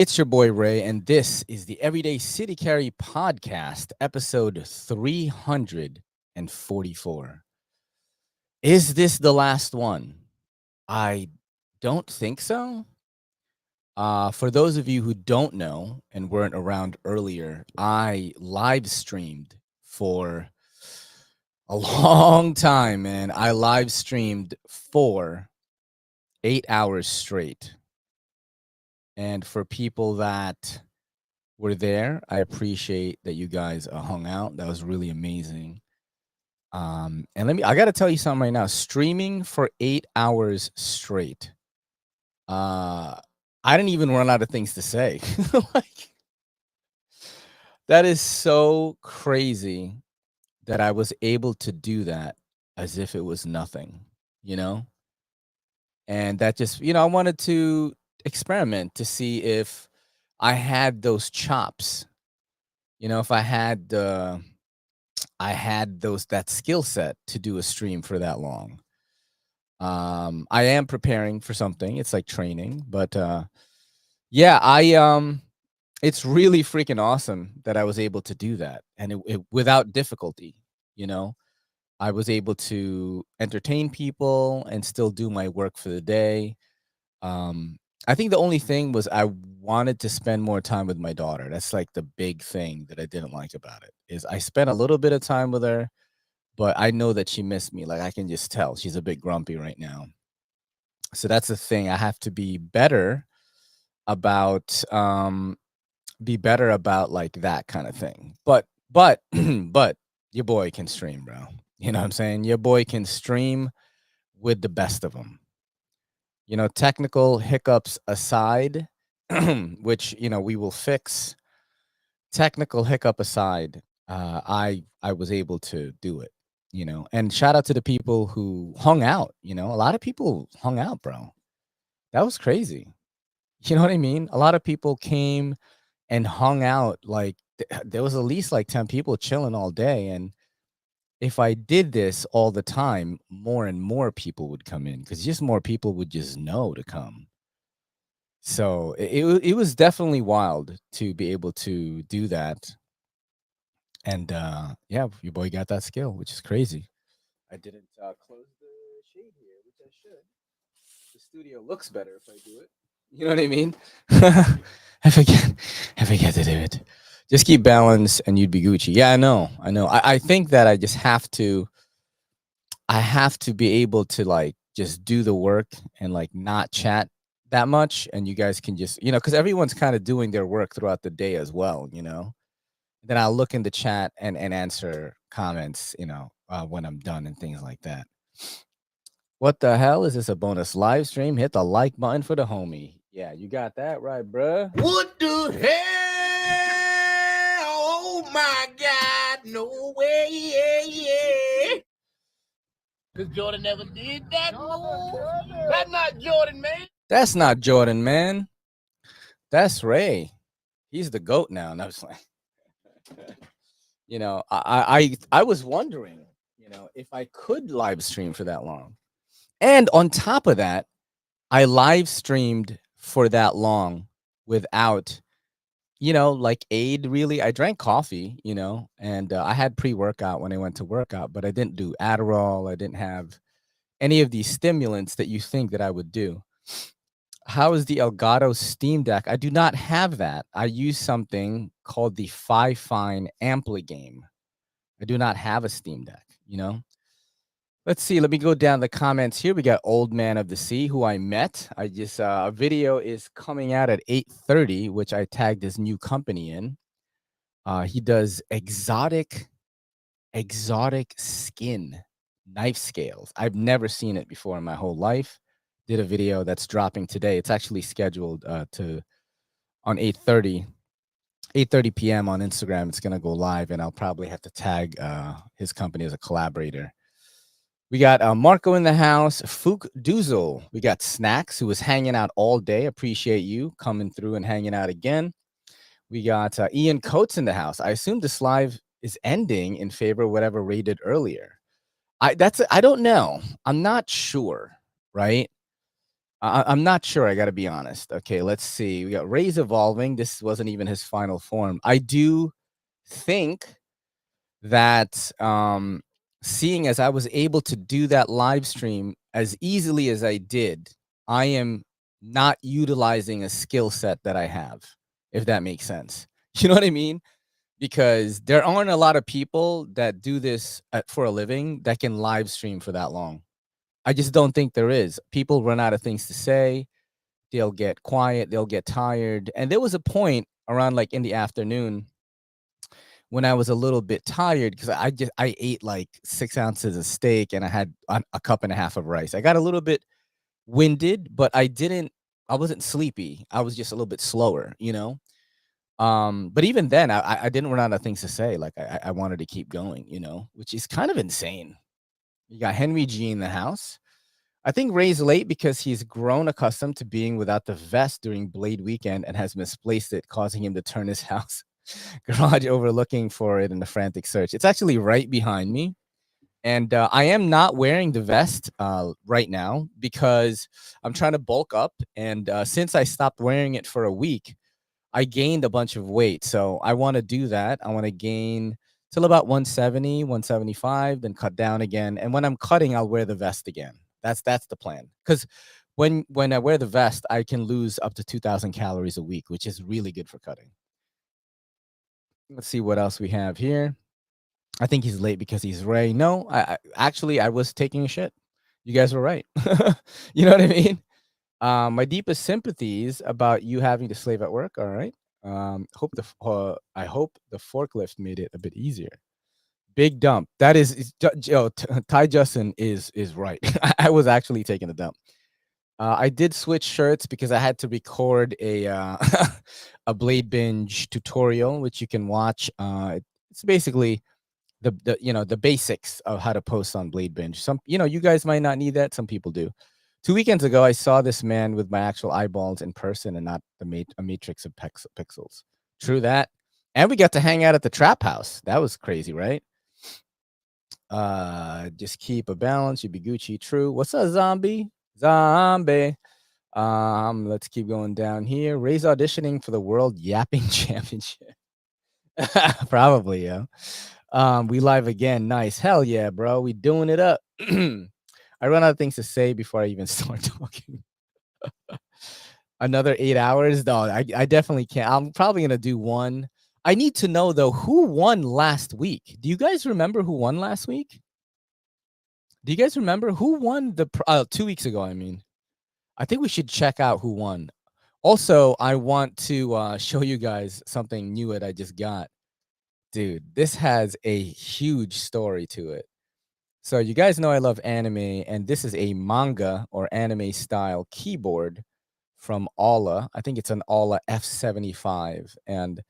It's your boy Ray, and this is the Everyday City Carry podcast, episode 344. Is this the last one? I don't think so. For those of you who don't know and weren't around earlier, I live streamed for a long time, man. I live streamed for 8 hours straight. And for people that were there, I appreciate that you guys hung out. That was really amazing. And I got to tell you something right now. Streaming for 8 hours straight. I didn't even run out of things to say. Like, that is so crazy that I was able to do that as if it was nothing, you know? And that just, I wanted to experiment to see if I had those chops. If I had that skill set to do a stream for that long. I am preparing for something. It's like training, but yeah, it's really freaking awesome that I was able to do that, and it without difficulty. You know, I was able to entertain people and still do my work for the day. I think the only thing was I wanted to spend more time with my daughter. That's like the big thing that I didn't like about it is I spent a little bit of time with her, but I know that she missed me. Like I can just tell she's a bit grumpy right now. So that's the thing. I have to about be better about like that kind of thing. But but your boy can stream, bro. You know what I'm saying? Your boy can stream with the best of them. Technical hiccups aside, which we will fix. Technical hiccup aside, I was able to do it. And shout out to the people who hung out. A lot of people hung out, bro. That was crazy. You know what I mean? A lot of people came and hung out. Like there was at least like 10 people chilling all day. And if I did this all the time, more and more people would come in because just more people would just know to come. So it was definitely wild to be able to do that. And yeah, your boy got that skill, which is crazy. I didn't close the shade here, which I should. The studio looks better if I do it. You know what I mean? I forget to do it. Just keep balance and you'd be Gucci. Yeah, I know. I think that I have to be able to like just do the work and like not chat that much. And you guys can just, because everyone's kind of doing their work throughout the day as well. Then I'll look in the chat and answer comments, when I'm done and things like that. What the hell is this? A bonus live stream? Hit the like button for the homie. Yeah, you got that right, bruh. What the hell? Oh my God, no way, yeah. Cause Jordan never did that move. That's not Jordan, man. That's not Jordan, man. That's Ray. He's the GOAT now. And I was like, I was wondering, if I could live stream for that long. And on top of that, I live streamed for that long without, like aid really. I drank coffee, and I had pre-workout when I went to workout, but I didn't do Adderall. I didn't have any of these stimulants that you think that I would do. How is the Elgato Steam Deck? I do not have that. I use something called the Fifine Ampligame. I do not have a Steam Deck. Let's see. Let me go down the comments here. We got Old Man of the Sea, who I met. I just a video is coming out at 8:30, which I tagged his new company in. He does exotic skin knife scales. I've never seen it before in my whole life. Did a video that's dropping today. It's actually scheduled on 8:30 p.m. on Instagram. It's gonna go live, and I'll probably have to tag his company as a collaborator. We got Marco in the house, Fook Duzel. We got Snacks, who was hanging out all day. Appreciate you coming through and hanging out again. We got Ian Coates in the house. I assume this live is ending in favor of whatever rated earlier. I don't know. I'm not sure, right? I'm not sure. I got to be honest. Okay, let's see. We got Ray's evolving. This wasn't even his final form. I do think that seeing as I was able to do that live stream as easily as I did, I am not utilizing a skill set that I have, if that makes sense. You know what I mean? Because there aren't a lot of people that do this for a living that can live stream for that long. I just don't think there is. People run out of things to say. They'll get quiet. They'll get tired. And there was a point around like in the afternoon when I was a little bit tired because I ate like 6 ounces of steak and I had a cup and a half of rice. I got a little bit winded, but I wasn't sleepy. I was just a little bit slower, you know? But even then I didn't run out of things to say. Like I wanted to keep going, you know, which is kind of insane. You got Henry G in the house. I think Ray's late because he's grown accustomed to being without the vest during Blade weekend and has misplaced it, causing him to turn his house garage over looking for it in a frantic search. It's actually right behind me. And I am not wearing the vest right now because I'm trying to bulk up. And since I stopped wearing it for a week, I gained a bunch of weight. So I want to do that. I want to gain till about 170, 175, then cut down again. And when I'm cutting, I'll wear the vest again. That's the plan. Because when I wear the vest, I can lose up to 2,000 calories a week, which is really good for cutting. Let's see what else we have here. I think he's late because he's Ray. No, I actually I was taking a shit. You guys were right. You know what I mean? My deepest sympathies about you having to slave at work. All right. I hope the forklift made it a bit easier. Big dump. That is Ty Justin is right. I was actually taking a dump. I did switch shirts because I had to record a a Bladebinge tutorial, which you can watch. It's basically the basics of how to post on Bladebinge. Some you guys might not need that. Some people do. 2 weekends ago, I saw this man with my actual eyeballs in person and not a matrix of pixels. True that. And we got to hang out at the trap house. That was crazy, right? Just keep a balance. You be Gucci. True. What's up, zombie? Zombie. Let's keep going down here. Ray's auditioning for the World Yapping Championship. Probably, yeah. We live again. Nice. Hell yeah, bro. We doing it up. I run out of things to say before I even start talking. Another 8 hours? No, I definitely can't. I'm probably gonna do one. I need to know though who won last week. Do you guys remember who won last week? Do you guys remember who won the 2 weeks ago? I mean, I think we should check out who won. Also, I want to show you guys something new that I just got. Dude, this has a huge story to it. So you guys know I love anime, and this is a manga or anime style keyboard from Alla. I think it's an Alla F75, and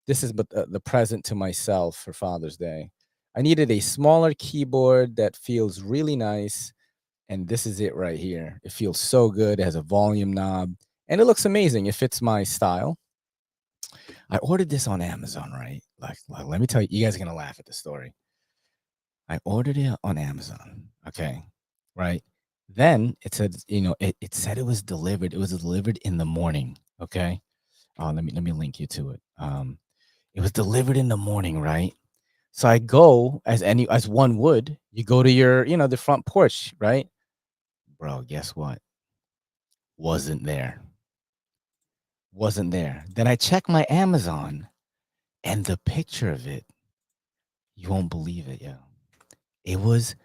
this is the present to myself for Father's Day. I needed a smaller keyboard that feels really nice, and this is it right here. It feels so good. It has a volume knob, and it looks amazing. It fits my style. I ordered this on Amazon, right? Like let me tell you, you guys are gonna laugh at the story. I ordered it on Amazon. Okay. Right. Then it said, it said it was delivered. It was delivered in the morning. Okay. Oh, let me link you to it. It was delivered in the morning, right? So I go as one would, you go to your, the front porch, right? Bro, guess what? Wasn't there. Wasn't there. Then I check my Amazon and the picture of it, you won't believe it, yo. It was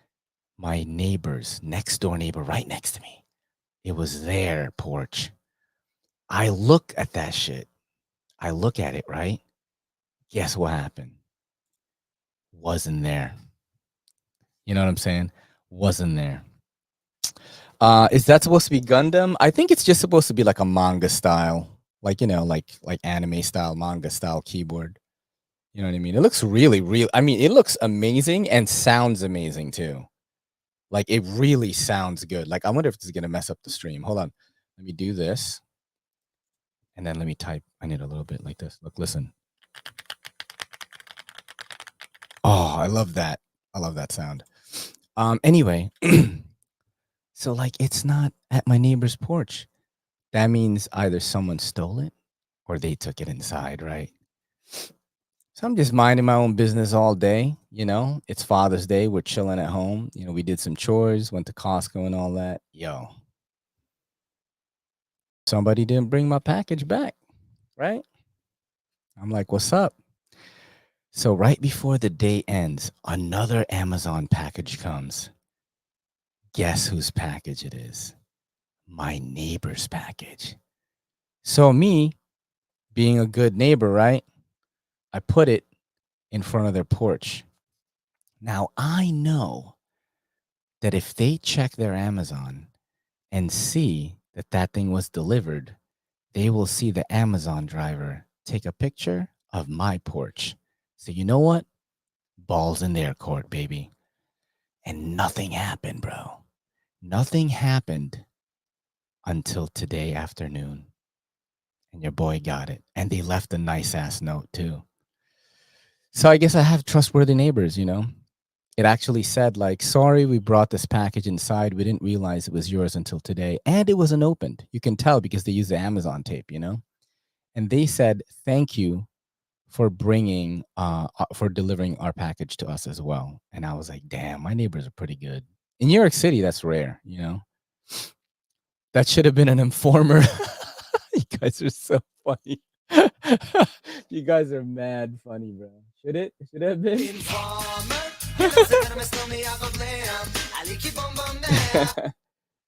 my neighbor's next door neighbor right next to me. It was their porch. I look at that shit. I look at it, right? Guess what happened? Wasn't there. You know what I'm saying? Wasn't there. Is that supposed to be Gundam? I think it's just supposed to be like a manga style, like like anime style, manga style keyboard. You know what I mean? It looks really, real. I mean, it looks amazing and sounds amazing too. Like it really sounds good. Like I wonder if this is gonna mess up the stream. Hold on, let me do this, and then let me type. I need a little bit like this. Look, listen. Oh, I love that. I love that sound. Anyway, So like it's not at my neighbor's porch. That means either someone stole it or they took it inside, right? So I'm just minding my own business all day. It's Father's Day. We're chilling at home. We did some chores, went to Costco and all that. Yo, somebody didn't bring my package back, right? I'm like, what's up? So right before the day ends, another Amazon package comes. Guess whose package it is? My neighbor's package. So me, being a good neighbor, right? I put it in front of their porch. Now I know that if they check their Amazon and see that that thing was delivered, they will see the Amazon driver take a picture of my porch. So you know what? Balls in their court, baby. And nothing happened, bro. Nothing happened until today afternoon. And your boy got it. And they left a nice ass note too. So I guess I have trustworthy neighbors, It actually said like, sorry, we brought this package inside. We didn't realize it was yours until today. And it wasn't opened. You can tell because they use the Amazon tape, And they said, thank you for for delivering our package to us as well. And I was like, damn, my neighbors are pretty good. In New York City, that's rare, That should have been an informer. You guys are so funny. You guys are mad funny, bro. Should it have been?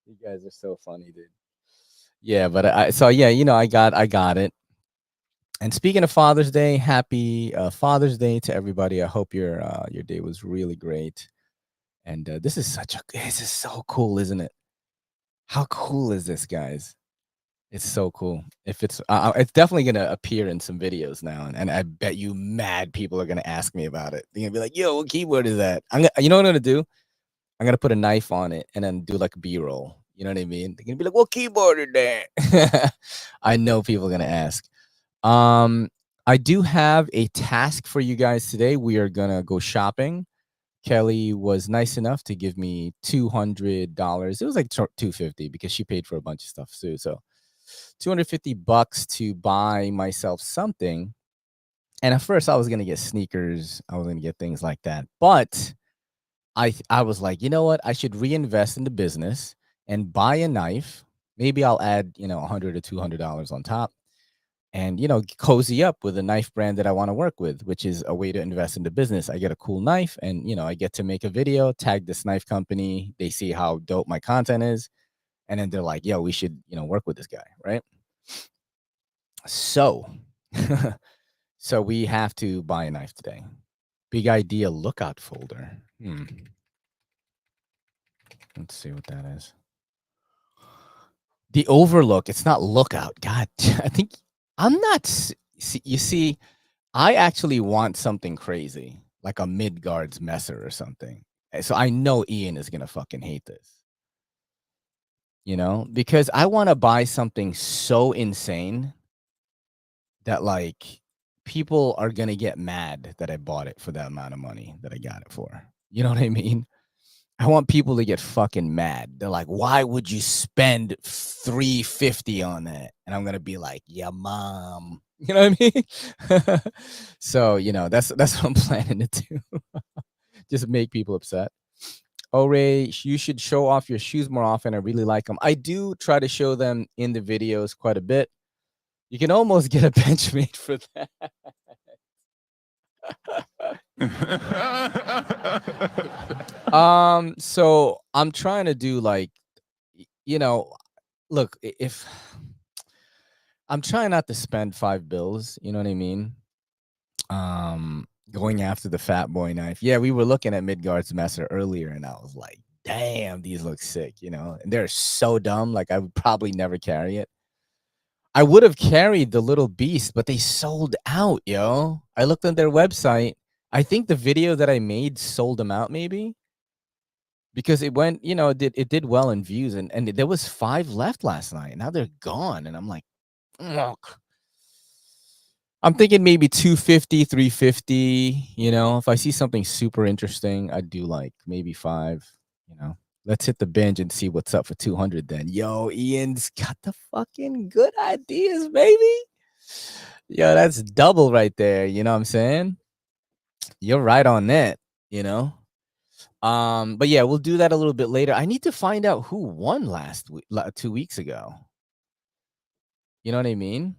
You guys are so funny, dude. Yeah, but I got it. And speaking of Father's Day, happy Father's Day to everybody. I hope your day was really great. And this is so cool, isn't it? How cool is this, guys? It's so cool. If it's definitely gonna appear in some videos now, and I bet you mad people are gonna ask me about it. They're gonna be like, "Yo, what keyboard is that?" You know what I'm gonna do? I'm gonna put a knife on it and then do like a B-roll. You know what I mean? They're gonna be like, "What keyboard is that?" I know people are gonna ask. I do have a task for you guys today. We are gonna go shopping. Kelly was nice enough to give me $200. It was like $250 because she paid for a bunch of stuff too. So $250 to buy myself something. And at first I was gonna get sneakers. I was gonna get things like that. But I was like, you know what? I should reinvest in the business and buy a knife. Maybe I'll add, $100 or $200 on top. And cozy up with a knife brand that I want to work with, which is a way to invest in the business. I get a cool knife and I get to make a video, tag this knife company. They see how dope my content is, and then they're like, yo, we should work with this guy, right? So so we have to buy a knife today. Big idea lookout folder. Let's see what that is. The overlook. It's not lookout. God, I think I'm not. You see, I actually want something crazy, like a Midgard's Messer or something. So I know Ian is gonna fucking hate this, because I want to buy something so insane that like people are gonna get mad that I bought it for that amount of money that I got it for. You know what I mean? I want people to get fucking mad. They're like, "Why would you spend $350 on that?" And I'm gonna be like, "Yeah, mom." You know what I mean? So that's what I'm planning to do. Just make people upset. Oh, Ray, you should show off your shoes more often. I really like them. I do try to show them in the videos quite a bit. You can almost get a bench made for that. So I'm trying to do like, look, if I'm trying not to spend $5, you know what I mean? Going after the fat boy knife. Yeah, we were looking at Midgard's Messer earlier, and I was like, damn, these look sick, and they're so dumb. Like, I would probably never carry it. I would have carried the little beast, but they sold out, yo. I looked on their website. I think the video that I made sold them out, maybe. Because it went, it did well in views, and there was 5 left last night. Now they're gone, and I'm like, look. I'm thinking maybe 250, 350, if I see something super interesting, I'd do like maybe 5, Let's hit the binge and see what's up for 200 then. Yo, Ian's got the fucking good ideas, baby. Yo, that's double right there. You know what I'm saying? You're right on that, you know? But yeah, we'll do that a little bit later. I need to find out who won last week, 2 weeks ago. You know what I mean?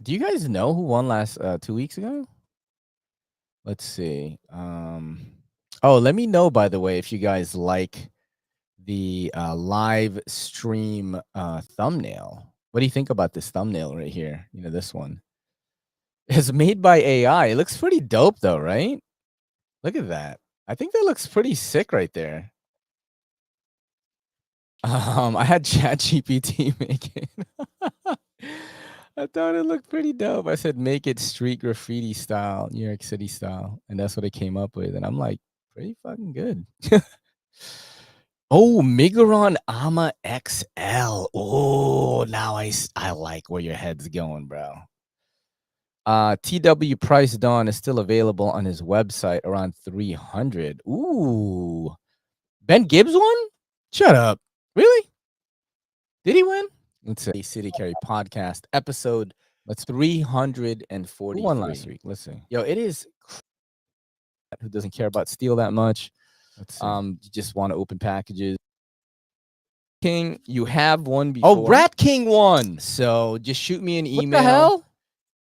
Do you guys know who won last 2 weeks ago? Let's see. Oh, let me know, by the way, if you guys like the live stream thumbnail. What do you think about this thumbnail right here? You know, this one. It's made by AI. It looks pretty dope though, right? Look at that. I think that looks pretty sick right there. I had ChatGPT make it. I thought it looked pretty dope. I said, make it street graffiti style, New York City style. And that's what it came up with. And I'm like, pretty fucking good. Oh, Migron Ama XL. Oh, now I like where your head's going, bro. TW Price Dawn is still available on his website around 300. Ooh. Ben Gibbs won? Shut up. Really? Did he win? Let's say City Carry podcast episode. That's 340. Who won last week? Let's see. Yo, it is who doesn't care about steel that much. Let's see. You just want to open packages. King, you have one before. Oh, Rat King won. So just shoot me an email. What the hell?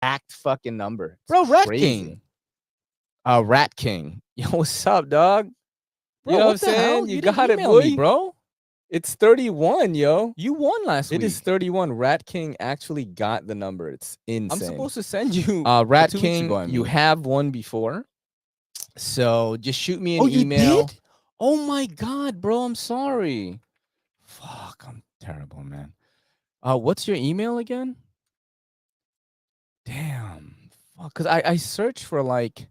Act fucking number. Bro, Rat King. Rat King. Yo, what's up, dog? Bro, you know what I'm saying? You got it, boy. Me, bro. It's 31, yo. You won last week. It is 31. Rat King actually got the number. It's insane. I'm supposed to send you Rat King. You have one before. So just shoot me an email. You did? Oh my god, bro. I'm sorry. Fuck, I'm terrible, man. What's your email again? Damn. Fuck. Cause I searched for like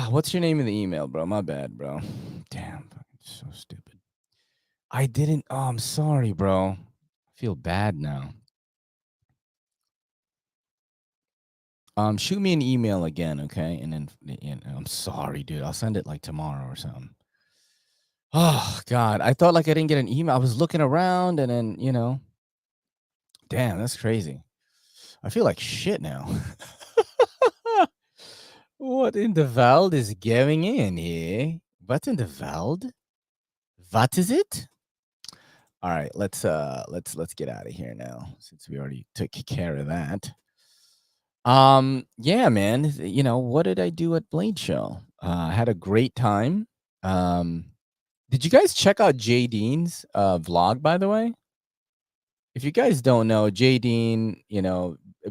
what's your name in the email, bro? My bad, bro. Damn, so stupid. I didn't. Oh, I'm sorry, bro. I feel bad now. Shoot me an email again, okay? And then I'm sorry, dude. I'll send it like tomorrow or something. Oh God, I thought like I didn't get an email. I was looking around, and then damn, that's crazy. I feel like shit now. What in the world is going in here? What in the world? What is it? All right, let's get out of here now since we already took care of that. Yeah, man. What did I do at Blade Show? I had a great time. Did you guys check out Jay Dean's vlog, by the way? If you guys don't know, Jay Dean,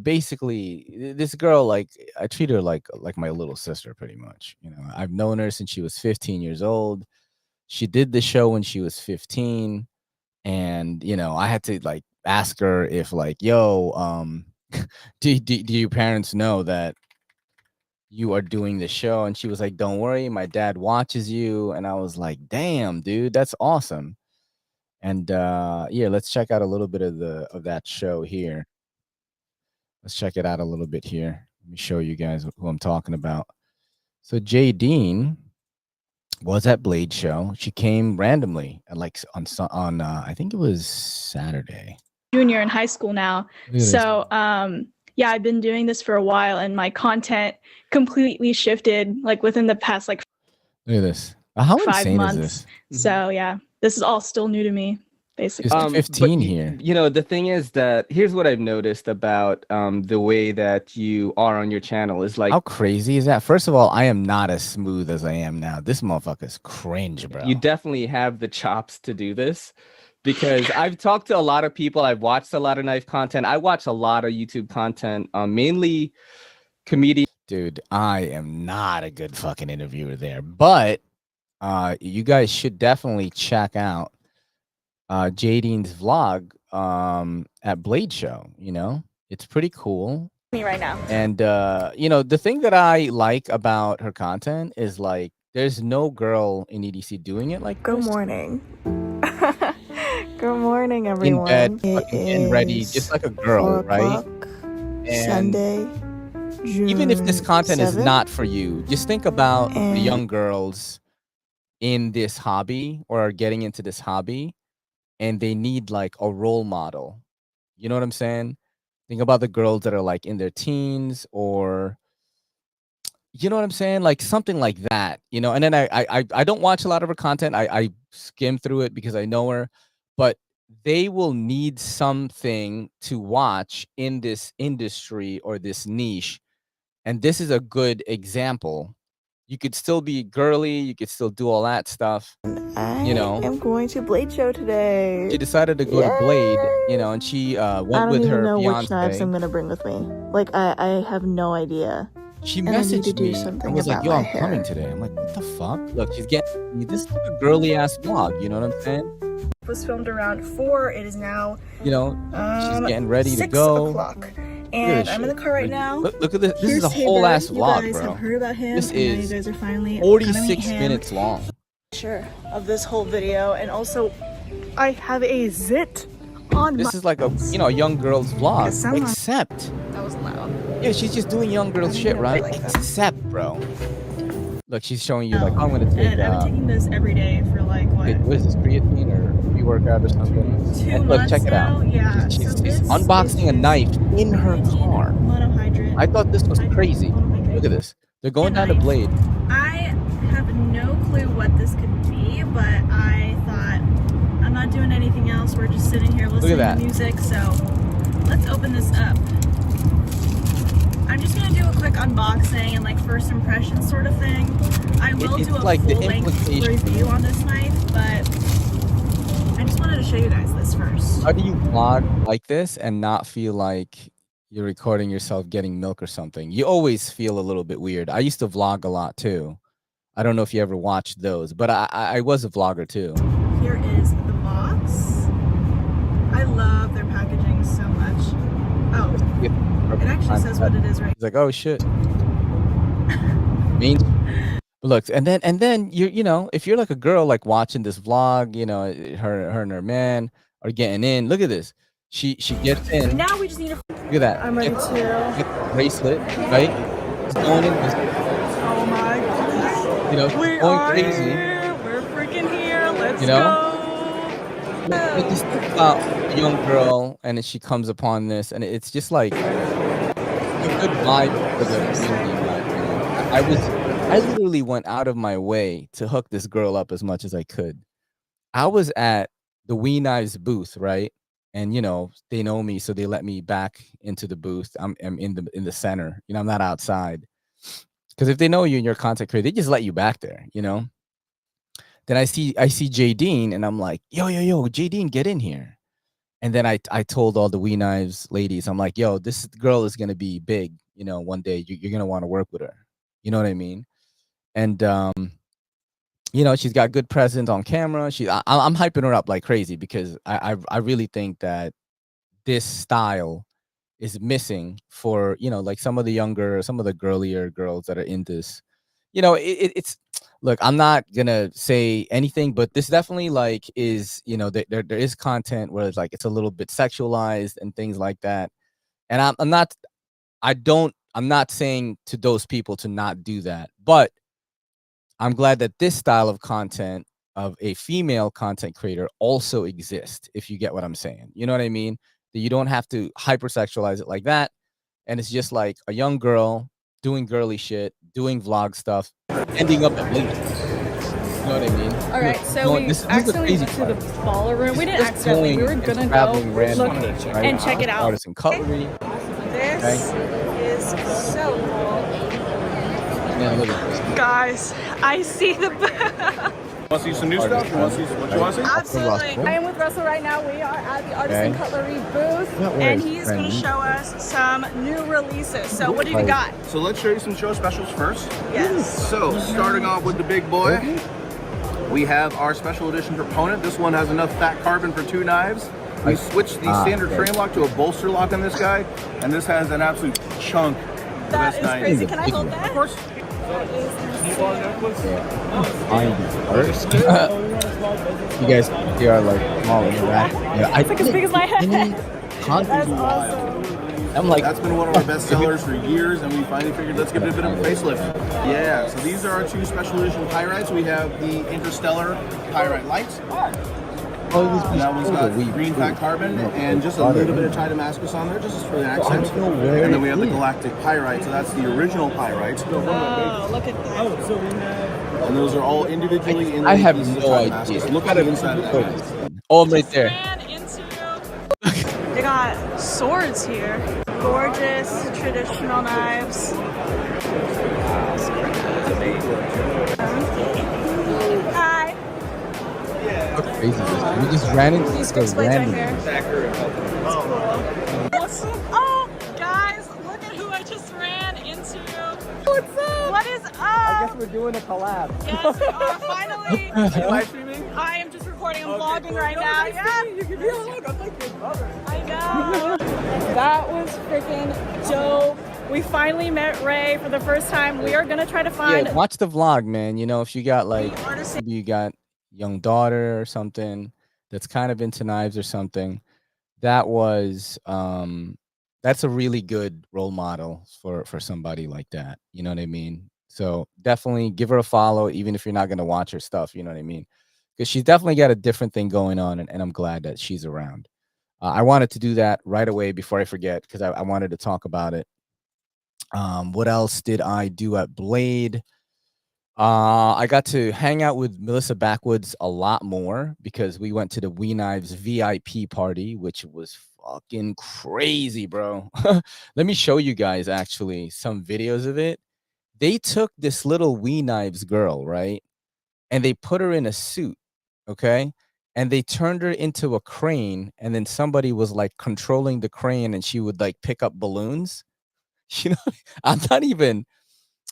basically this girl, like I treat her like my little sister pretty much. I've known her since she was 15 years old. She did the show when she was 15, and I had to like ask her if like, yo, do your parents know that you are doing the show? And she was like, don't worry, my dad watches you. And I was like, damn, dude, that's awesome. And yeah, let's check out a little bit of that show here. Let's check it out a little bit here. Let me show you guys who I'm talking about. So Jay Dean was at Blade Show. She came randomly at like on I think it was Saturday. Junior in high school now. So yeah, I've been doing this for a while, and my content completely shifted like within the past like look at this. How 5 insane months. Is this? So yeah, this is all still new to me. Basically. It's 15 here. The thing is that here's what I've noticed about the way that you are on your channel is like, how crazy is that? First of all, I am not as smooth as I am now. This motherfucker's cringe, bro. You definitely have the chops to do this, because I've talked to a lot of people. I've watched a lot of knife content. I watch a lot of YouTube content, mainly comedians. Dude, I am not a good fucking interviewer there, but you guys should definitely check out Jadine's vlog at Blade Show. It's pretty cool. Me right now. And the thing that I like about her content is like there's no girl in EDC doing it like Good this. Morning. Good morning, everyone. In bed, fucking getting ready, just like a girl, right? And Sunday, June even if this content 7th, is not for you, just think about the young girls in this hobby or are getting into this hobby, and they need like a role model. You know what I'm saying? Think about the girls that are like in their teens, or you know what I'm saying, like something like that. And then I don't watch a lot of her content. I skim through it because I know her, but they will need something to watch in this industry or this niche, and this is a good example. You could still be girly, you could still do all that stuff. I am going to Blade Show today. She decided to go to Blade, and she went with her I don't even know fiance. which knives I'm gonna bring with me. Like I have no idea. She And I need to messaged do me something and was like, about "Yo, my I'm hair." coming today." I'm like, "What the fuck?" Look, she's getting me. This is like a girly ass vlog. You know what I'm saying? Was filmed around 4. It is now She's getting ready to 6 go. o'clock. And I'm in the car right now. Look at this. This Here's is a whole Tabor. ass You vlog, guys bro. have heard about him, This and now is you guys are finally 46 minutes long. Sure, of this whole video, and also I have a zit on This is like a young girl's vlog, someone- except That was loud. yeah, she's just doing young girl shit, right? like that. Except, bro. Look, she's showing you like, I'm gonna take. And I've been taking this every day for like what? What is this, creatine or pre-workout or something? 2 And months look, check it now. out. Yeah. She's so this unboxing a is knife in her car. Monohydrate. I thought this was crazy. Look at this. They're going down to Blade. I have no clue what this could be, but I thought I'm not doing anything else. We're just sitting here listening that. to music, so let's open this up. I'm just gonna do a quick unboxing and like first impression sort of thing. I will It's do a like the full-length implication. review on this knife, but I just wanted to show you guys this first. How do you vlog like this and not feel like you're recording yourself getting milk or something? You always feel a little bit weird. I used to vlog a lot too. I don't know if you ever watched those, but I was a vlogger too. Here is the box. I love their packaging so much. Oh, it actually says what it is right. It's like, oh shit. Mean. Look, and then you if you're like a girl like watching this vlog, her and her man are getting in. Look at this. She gets in. Now we just need to. Look at that. I'm ready Get to. the bracelet, right? It's going in. Oh my goodness. We going are crazy. here. We're freaking here. Let's You go. But just think about a young girl, and then she comes upon this, and it's just like a good vibe for the community. in my opinion. I literally went out of my way to hook this girl up as much as I could. I was at the Knives booth, right? And they know me, so they let me back into the booth. I'm in the center. I'm not outside. Because if they know you and you're a content creator, they just let you back there, Then I see J Dean, and I'm like, yo, J Dean, get in here. And then I told all the Knives ladies, I'm like, yo, this girl is gonna be big, one day. You're gonna want to work with her. You know what I mean? And she's got good presence on camera. I'm hyping her up like crazy because I really think that this style is missing for like some of the girlier girls that are in this. It's look, I'm not gonna say anything, but this definitely like is there is content where it's like it's a little bit sexualized and things like that. And I'm not saying to those people to not do that, but I'm glad that this style of content of a female content creator also exists, if you get what I'm saying. You know what I mean? That you don't have to hypersexualize it like that. And it's just like a young girl doing girly shit, doing vlog stuff, ending up at Blade. You know what I mean? All right, so we accidentally went to the ballroom. We didn't accidentally. We were gonna go look and check it out. Artisan Cutlery. This is so cool. Man, look at this. Guys, I see the. Want to see some new stuff? You want to see what you want to see? Absolutely. I am with Russell right now. We are at the Artisan Cutlery booth, and he's going to show us some new releases. So what do you got? So let's show you some show specials first. Yes. So starting off with the big boy, we have our special edition proponent. This one has enough fat carbon for 2 knives. We switched the standard frame lock to a bolster lock on this guy, and this has an absolute chunk for That this is knife. crazy. Can I hold that? Of course. You guys here are like small in the rack. It's like as big as my head. That's awesome. I'm like, that's been one of our best sellers for years, and we finally figured let's give it a bit of a facelift. Yeah, so these are our 2 special edition pyrites. We have the Interstellar Pyrite Light. And that one's got green fat carbon and just a little bit of Thai Damascus on there, just for the accent. And then we have the Galactic Pyrite, so that's the original pyrite. Oh, look at that. And those are all individually in I have pieces of no Thai idea. Damascus. Look at the inside of that. Oh, right there. They got swords here. Gorgeous traditional knives. Hi. How crazy is this? We just ran into These this fixed blades right random. here. Oh, guys, look at who I just ran into. What's up? What is up? I guess we're doing a collab. Yes, we are finally. Are you live streaming? I am just recording. I'm vlogging right now. Yeah. You can be a hug. I'm like your brother. I know. That was freaking dope. We finally met Ray for the first time. We are gonna try to find. Yeah, watch the vlog, man. You know, if you got like, Artisan. maybe you got young daughter or something that's kind of into knives or something, that was that's a really good role model for somebody like that. You know what I mean? So definitely give her a follow, even if you're not gonna watch her stuff. You know what I mean? Because she's definitely got a different thing going on, and I'm glad that she's around. I wanted to do that right away before I forget, because I wanted to talk about it. What else did I do at Blade? I got to hang out with Melissa Backwoods a lot more because we went to the We Knives VIP party, which was fucking crazy, bro. Let me show you guys actually some videos of it. They took this little We Knives girl, right? And they put her in a suit, okay? And they turned her into a crane, and then somebody was like controlling the crane, and she would like pick up balloons. You know, I'm not even,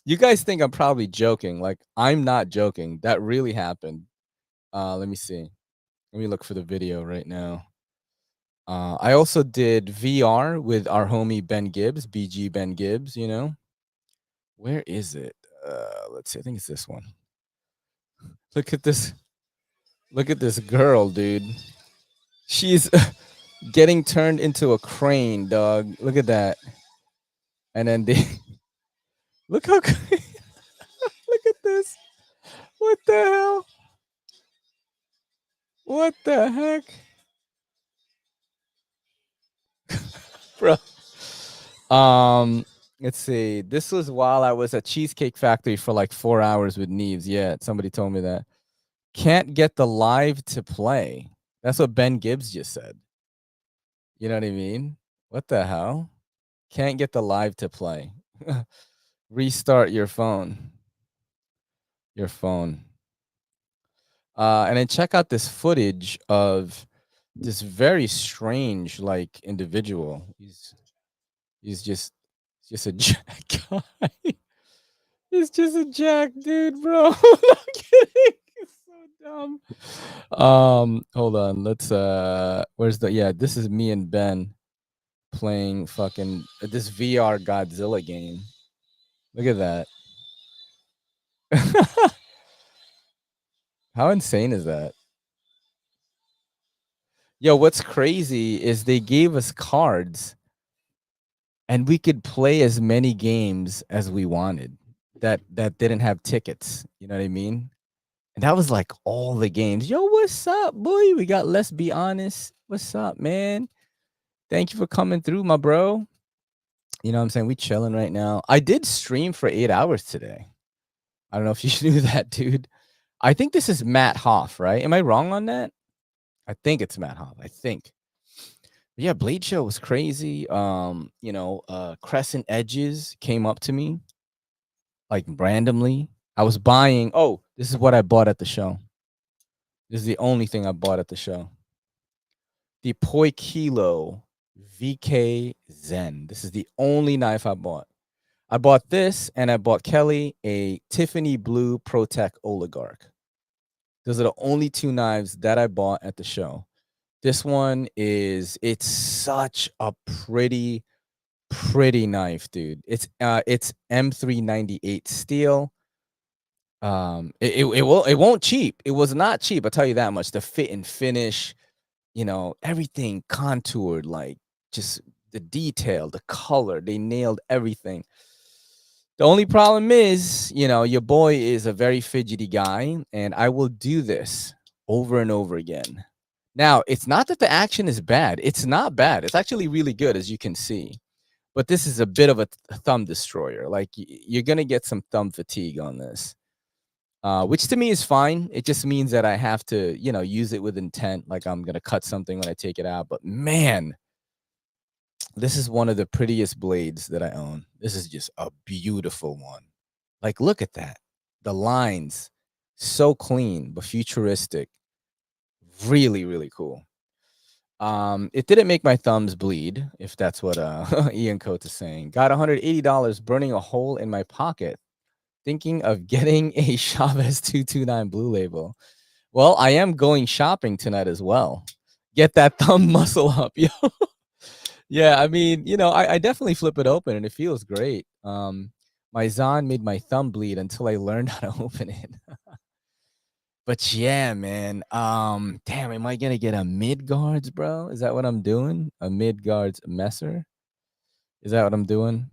you guys think I'm probably joking. Like, I'm not joking. That really happened. Let me see. Let me look for the video right now. I also did VR with our homie Ben Gibbs, BG Ben Gibbs, you know. Where is it? Let's see. I think it's this one. Look at this. Look at this girl, dude. She's getting turned into a crane, dog. Look at that. And then they look how look at this. What the hell? What the heck? Bro. Let's see. This was while I was at Cheesecake Factory for like 4 hours with Neves. Yeah, somebody told me that. Can't get the live to play. That's what Ben Gibbs just said. You know what I mean? What the hell? Can't get the live to play. Restart your phone. Your phone. And then check out this footage of this very strange like individual. He's just a jack guy. He's just a jack dude, bro. I'm kidding. It's so dumb. Hold on. Let's where's the, yeah, this is me and Ben playing fucking this VR Godzilla game. Look at that. How insane is that? Yo, what's crazy is they gave us cards and we could play as many games as we wanted that didn't have tickets. You know what I mean? And that was like all the games. Yo, what's up, boy? We got Let's Be Honest. What's up, man? Thank you for coming through, my bro. You know what I'm saying? We chilling right now. I did stream for 8 hours today. I don't know if you knew that, dude. I think this is Matt Hoff, right? Am I wrong on that? I think it's Matt Hoff. I think. But yeah, Blade Show was crazy. You know, Crescent Edges came up to me like randomly. I was buying. Oh, this is what I bought at the show. This is the only thing I bought at the show. The Poi Kilo VK Zen. This is the only knife I bought. I bought this, and I bought Kelly a Tiffany Blue ProTech Oligarch. Those are the only 2 knives that I bought at the show. This one is, it's such a pretty knife, dude. It's M398 steel. It won't cheap. It was not cheap. I'll tell you that much. The fit and finish, you know, everything contoured, like just the detail, the color, they nailed everything. The only problem is, you know, your boy is a very fidgety guy, and I will do this over and over again. Now, it's not that the action is bad. It's not bad. It's actually really good, as you can see. But this is a bit of a thumb destroyer. Like, you're going to get some thumb fatigue on this, which to me is fine. It just means that I have to, you know, use it with intent. Like, I'm going to cut something when I take it out. But man, this is one of the prettiest blades that I own. This is just a beautiful one. Like, look at that. The lines, so clean, but futuristic. Really, really cool. It didn't make my thumbs bleed, if that's what Ian Coates is saying. Got $180 burning a hole in my pocket. Thinking of getting a Chavez 229 blue label. Well, I am going shopping tonight as well. Get that thumb muscle up, yo. Yeah, I mean, you know, I definitely flip it open and it feels great. My Zahn made my thumb bleed until I learned how to open it. But yeah, man. Damn, am I gonna get a mid guards, bro? Is that what I'm doing? A mid guards messer? Is that what I'm doing?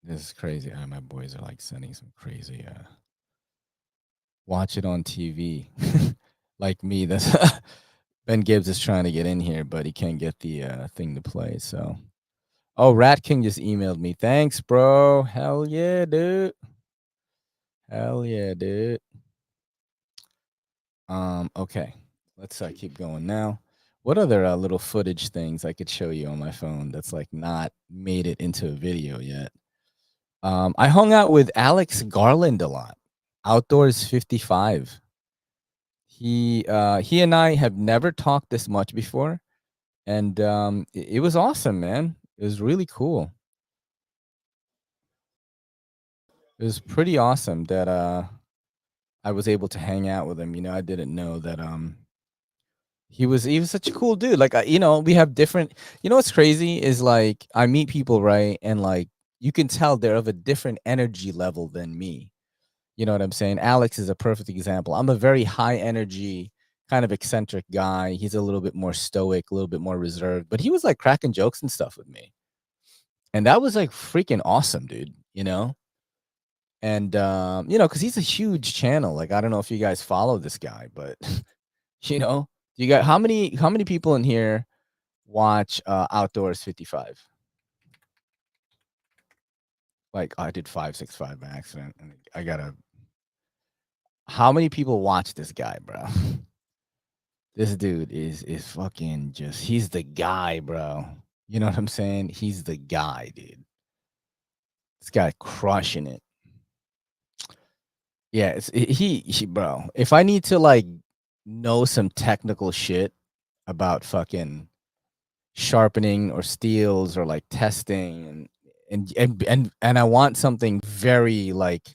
This is crazy. My boys are like sending some crazy watch it on TV. Like me. That's Ben Gibbs is trying to get in here, but he can't get the thing to play. So, oh, Rat King just emailed me. Thanks, bro. Hell yeah, dude. Hell yeah, dude. Okay. Let's keep going now. What other little footage things I could show you on my phone that's like not made it into a video yet? I hung out with Alex Garland a lot. Outdoors 55. He and I have never talked this much before, and it was awesome, man. It was really cool. It was pretty awesome that I was able to hang out with him. You know, I didn't know that he was such a cool dude. Like, you know, we have different, you know, what's crazy is like I meet people, right? And like you can tell they're of a different energy level than me. You know what I'm saying? Alex is a perfect example. I'm a very high energy, kind of eccentric guy. He's a little bit more stoic, a little bit more reserved, but he was like cracking jokes and stuff with me. And that was like freaking awesome, dude, you know? And you know, because he's a huge channel. Like, I don't know if you guys follow this guy, but you know, you got how many people in here watch Outdoors 55? Like, I did 565 by accident, and I gotta. How many people watch this guy, bro? This dude is fucking just. He's the guy, bro. You know what I'm saying? He's the guy, dude. This guy crushing it. Yeah, he, bro. If I need to like know some technical shit about fucking sharpening or steels or like testing and I want something very like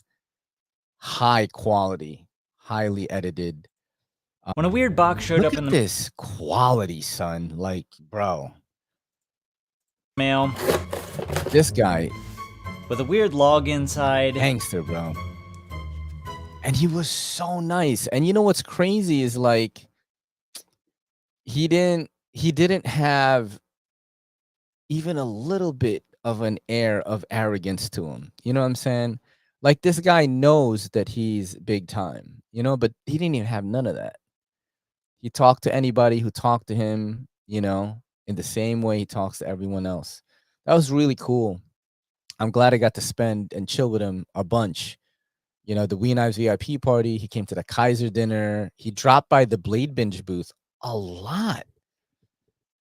high quality, highly edited. When a weird box showed Look up in at the this quality, son. Like, bro, mail this guy, with a weird log inside. gangster, bro. And he was so nice. And you know what's crazy is like he didn't have even a little bit of an air of arrogance to him. You know what I'm saying? Like, this guy knows that he's big time, you know, but he didn't even have none of that. He talked to anybody who talked to him, you know, in the same way he talks to everyone else. That was really cool. I'm glad I got to spend and chill with him a bunch. You know, the We Knives VIP party. He came to the Kizer dinner. He dropped by the Bladebinge booth a lot.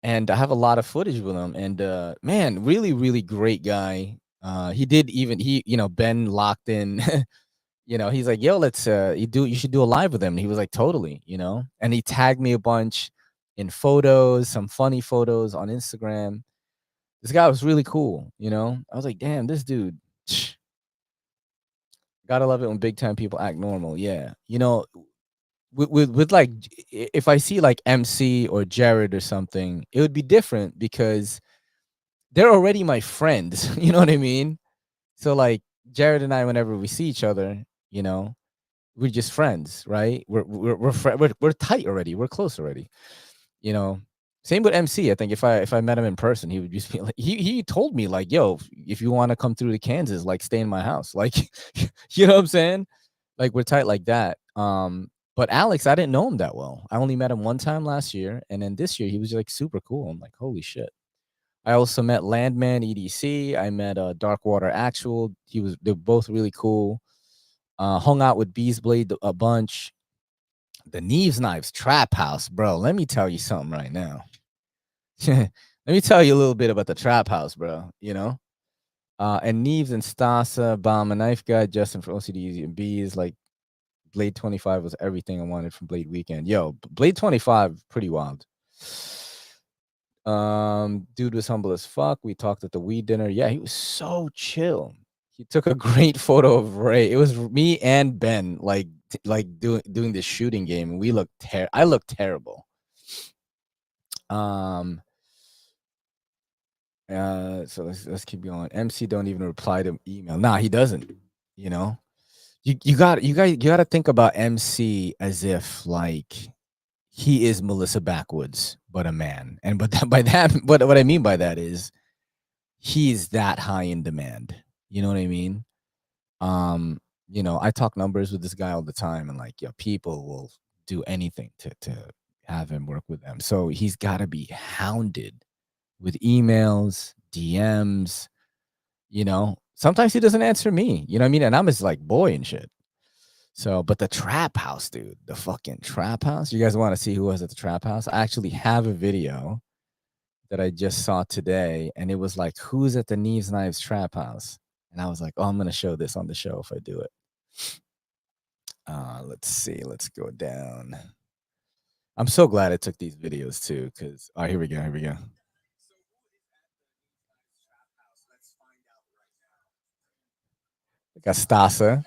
And I have a lot of footage with him. And man, really, really great guy. You know, Ben locked in. You know, he's like, yo, let's you should do a live with him. And he was like, totally, you know. And he tagged me a bunch in photos, some funny photos on Instagram. This guy was really cool, you know. I was like, damn, this dude. Gotta love it when big time people act normal. Yeah. You know, with like if I see like MC or Jared or something, it would be different because they're already my friends. You know what I mean? So like Jared and I, whenever we see each other, you know, we're just friends, right? We're tight already. We're close already. You know, same with MC. I think if I met him in person, he would just be like, he told me like, yo, if you want to come through to Kansas, like stay in my house. Like, you know what I'm saying? Like we're tight like that. But Alex, I didn't know him that well. I only met him one time last year, and then this year he was like super cool. I'm like, holy shit. I also met Landman EDC. I met Darkwater Actual. They're both really cool. Hung out with Beesblade a bunch. The Knives Trap House, bro. Let me tell you something right now. Let me tell you a little bit about the Trap House, bro. You know, and Knives and Stasa, Bomb, a Knife Guy, Justin for OCD and Bees. Like Blade 25 was everything I wanted from Blade Weekend. Yo, Blade 25, pretty wild. Dude was humble as fuck. We talked at the weed dinner. Yeah, he was so chill. He took a great photo of Ray. It was me and Ben, like doing this shooting game, and we looked I looked terrible. So let's keep going. MC don't even reply to email. Nah, he doesn't. You know, you got to think about MC as if like he is Melissa Backwoods, but a man. And but what I mean by that is he's that high in demand. You know what I mean? You know, I talk numbers with this guy all the time, and like, yeah, people will do anything to have him work with them. So he's got to be hounded with emails, DMs. You know, sometimes he doesn't answer me. You know what I mean? And I'm his like boy and shit. So, but the Trap House, dude, the fucking Trap House. You guys want to see who was at the Trap House? I actually have a video that I just saw today, and it was like, who's at the Knives Trap House? And I was like, oh, I'm gonna show this on the show if I do it. Let's see. Let's go down. I'm so glad I took these videos too, because here we go. Here we go. Got Stasa.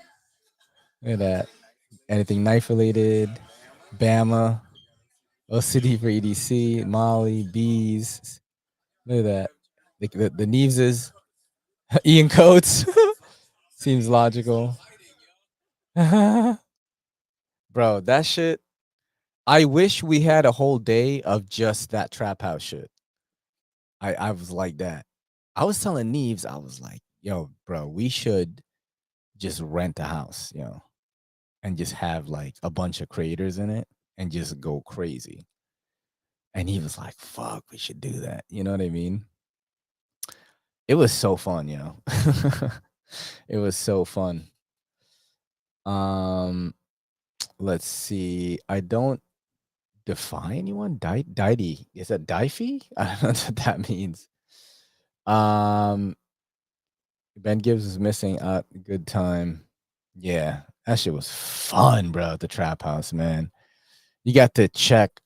Look at that. Anything knife related? Bama. OCD for EDC. Molly. Bees. Look at that. The Kniveses. Ian Coates. Seems logical. Bro, that shit. I wish we had a whole day of just that Trap House shit. I was like that. I was telling Knives, I was like, yo, bro, we should just rent a house, you know, and just have like a bunch of creators in it and just go crazy. And he was like, fuck, we should do that. You know what I mean? It was so fun, you know. It was so fun. Let's see. I don't defy anyone. Deity. Is that Difey? I don't know what that means. Ben Gibbs is missing out. Good time. Yeah, that shit was fun, bro. At the Trap House, man. You got to check.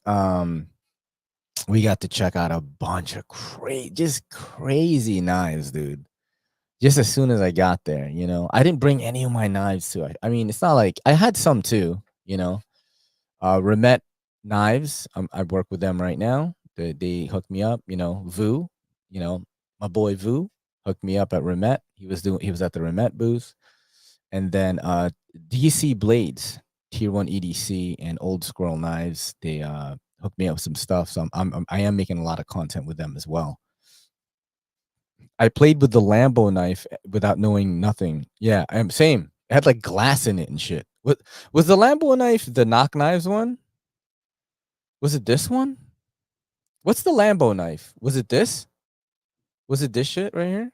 We got to check out a bunch of crazy knives, dude. Just as soon as I got there, you know, I didn't bring any of my knives too. I mean, it's not like I had some too, you know. Remet Knives. I work with them right now. They hooked me up, you know. Vu, you know, my boy Vu hooked me up at Remet. He was at the Remet booth. And then DC Blades, Tier 1 EDC, and Old Squirrel Knives, they hooked me up with some stuff. So I am making a lot of content with them as well. I played with the Lambo knife without knowing nothing. Yeah, I'm same. It had like glass in it and shit. What was the Lambo knife? The Knock Knives one? Was it this one? What's the Lambo knife? Was it this? Was it this shit right here?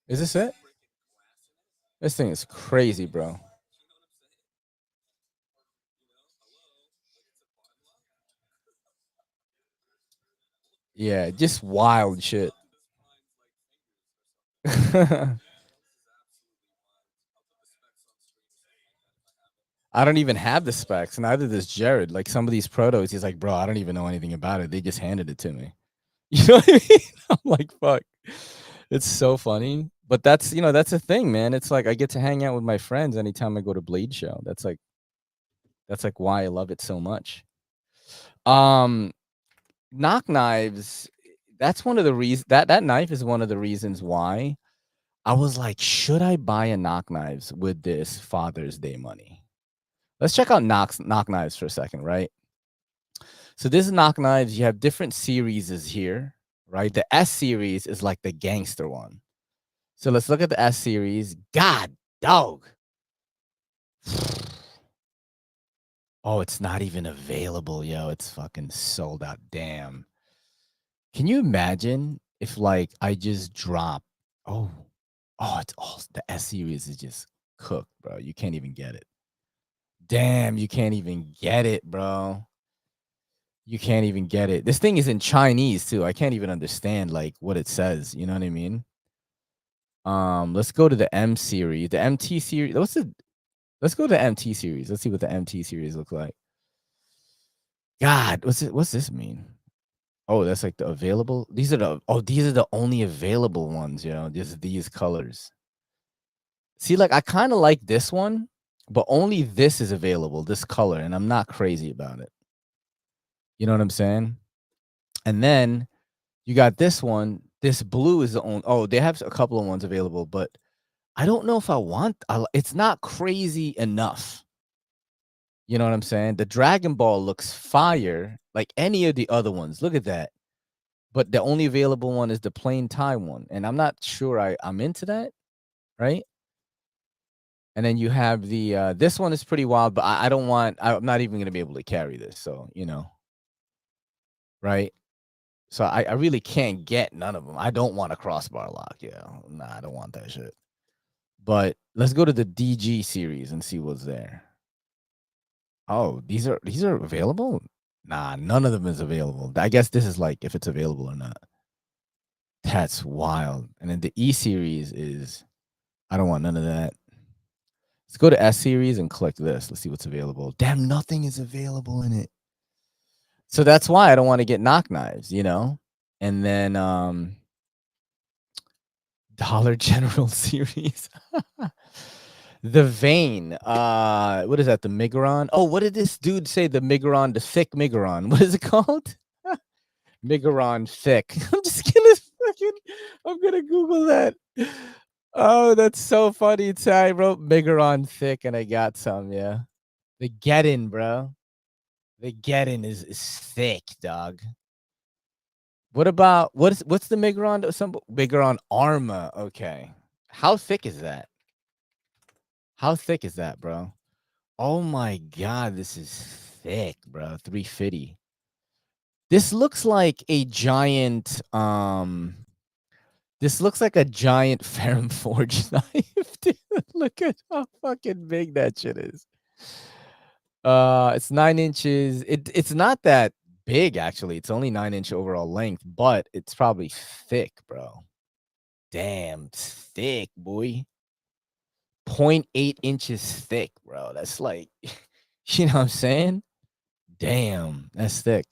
Is this it? This thing is crazy, bro. Yeah, just wild shit. I don't even have the specs. Neither does Jared. Like some of these protos, he's like, bro, I don't even know anything about it. They just handed it to me. You know what I mean? I'm like, fuck. It's so funny. But that's, you know, that's a thing, man. It's like I get to hang out with my friends anytime I go to Blade Show. That's like why I love it so much. Knock Knives, that's one of the reasons that knife is one of the reasons why I was like, should I buy a Knock Knives with this Father's Day money? Let's check out Knock Knives for a second, right? So this is Knock Knives. You have different series here, right? The S series is like the gangster one. So let's look at the S series. God, dog. Oh, it's not even available, yo. It's fucking sold out. Damn. Can you imagine if like I just drop? Oh, it's all the S series is just cooked, bro. You can't even get it. Damn, you can't even get it, bro. You can't even get it. This thing is in Chinese too. I can't even understand like what it says. You know what I mean? Let's go to the M series. The MT series. Let's go to the MT series. Let's see what the MT series look like. God, what's this mean? Oh, that's like the available. These are the only available ones, you know. These colors. See, like I kind of like this one, but only this is available, this color, and I'm not crazy about it. You know what I'm saying? And then you got this one. This blue is the only. Oh, they have a couple of ones available, but I don't know if I want. It's not crazy enough. You know what I'm saying? The Dragon Ball looks fire, like any of the other ones. Look at that. But the only available one is the plain tie one, and I'm not sure I'm into that, right? And then you have the this one is pretty wild, but I don't want. I'm not even gonna be able to carry this, so you know, right? So I really can't get none of them. I don't want a crossbar lock. Yeah, nah, I don't want that shit. But let's go to the DG series and see what's there. Oh, these are available? Nah, none of them is available. I guess this is like if it's available or not. That's wild. And then the E series is, I don't want none of that. Let's go to S series and click this. Let's see what's available. Damn, nothing is available in it. So that's why I don't want to get Knock Knives, you know? And then Dollar General series. The Vein. What is that? The Migron? Oh, what did this dude say? The Migron, the thick Migron. What is it called? Migron thick. I'm gonna Google that. Oh, that's so funny. So I wrote Migron thick and I got some, yeah. The Get-In, bro. The Get-In is thick, dog. What about what's the Migron? Some Migron Arma. Okay. How thick is that? How thick is that, bro? Oh my god, this is thick, bro. 350. This looks like a giant this looks like a giant Ferrum Forge knife, dude. Look at how fucking big that shit is. It's 9 inches. It's not that big actually. It's only 9-inch overall length, but it's probably thick, bro. Damn, it's thick, boy. 0.8 inches thick, bro. That's like, you know what I'm saying? Damn, that's thick.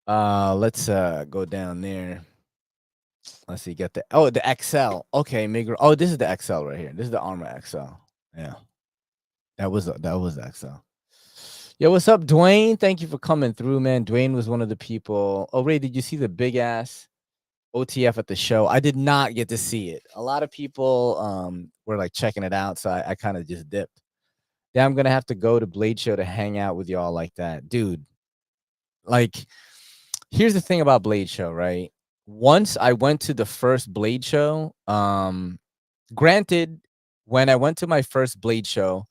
Let's go down there. Let's see, get the the XL. Okay, Migron. Oh, this is the XL right here. This is the Armor XL. Yeah. That was XL. Yo, what's up, Dwayne? Thank you for coming through, man. Dwayne was one of the people. Oh, Ray, did you see the big ass OTF at the show? I did not get to see it. A lot of people were like checking it out, so I kind of just dipped. Yeah, I'm gonna have to go to Blade Show to hang out with y'all like that, dude. Like, here's the thing about Blade Show, right? Once I went to the first Blade Show, granted, when I went to my first Blade Show,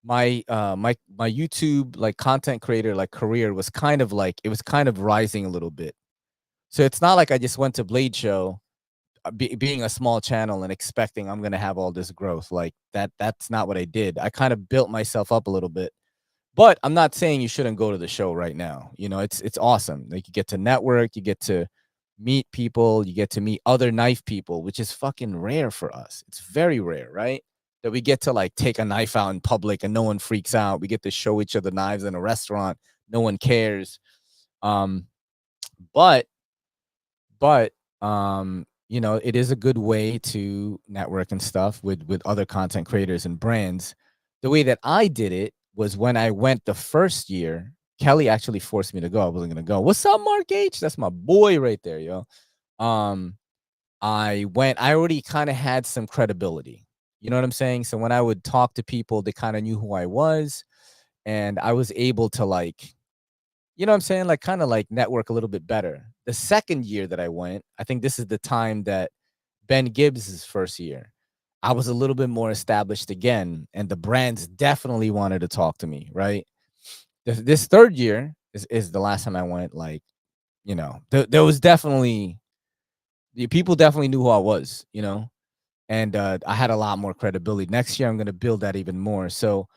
my my YouTube like content creator like career was kind of like it was kind of rising a little bit. So it's not like I just went to Blade Show being a small channel and expecting I'm going to have all this growth. Like that's not what I did. I kind of built myself up a little bit. But I'm not saying you shouldn't go to the show right now. You know, it's awesome. Like you get to network, you get to meet people, you get to meet other knife people, which is fucking rare for us. It's very rare, right? That we get to like take a knife out in public and no one freaks out. We get to show each other knives in a restaurant. No one cares. But you know, it is a good way to network and stuff with other content creators and brands. The way that I did it was when I went the first year, Kelly actually forced me to go. I wasn't gonna go. What's up, Mark H? That's my boy right there, yo. I went. I already kind of had some credibility. You know what I'm saying? So when I would talk to people, they kind of knew who I was, and I was able to like, you know what I'm saying? Like kind of like network a little bit better. The second year that I went, I think this is the time that Ben Gibbs' first year. I was a little bit more established again, and the brands definitely wanted to talk to me, right? This third year is the last time I went. Like, you know, there was definitely, the people definitely knew who I was, you know, and I had a lot more credibility. Next year, I'm going to build that even more. So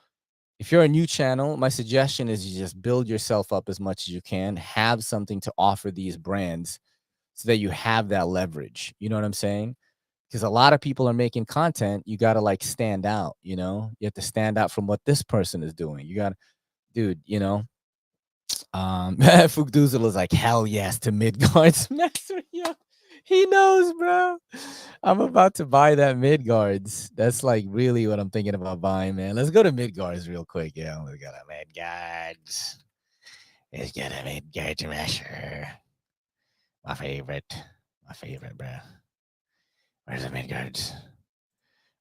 if you're a new channel, my suggestion is you just build yourself up as much as you can, have something to offer these brands so that you have that leverage. You know what I'm saying? Because a lot of people are making content. You got to like stand out, you know, you have to stand out from what this person is doing. You got to, dude, you know, Fugdoozle is like, hell yes to Midgard's master. Yeah, he knows, bro. I'm about to buy that Midgards. That's like really what I'm thinking about buying, man. Let's go to Midgards real quick. Yeah, we got a Midgards. Let's get a Midgards master. My favorite, bro. Where's the Midgards?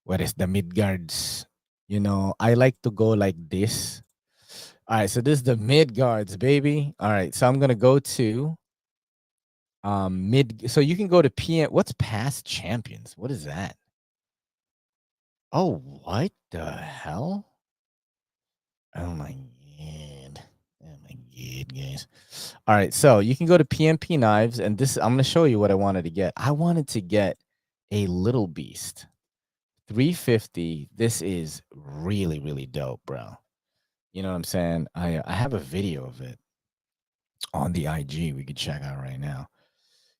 Where is the Midgards? You know, I like to go like this. All right, so this is the Midgards, baby. All right, so I'm gonna go to mid. So you can go to PM. What's past champions? What is that? Oh, what the hell? Oh my god. Oh my god, guys. All right, so you can go to PMP Knives, and this I'm gonna show you what I wanted to get. I wanted to get a little beast. 350. This is really, really dope, bro. You know what I'm saying? I have a video of it on the IG we could check out right now.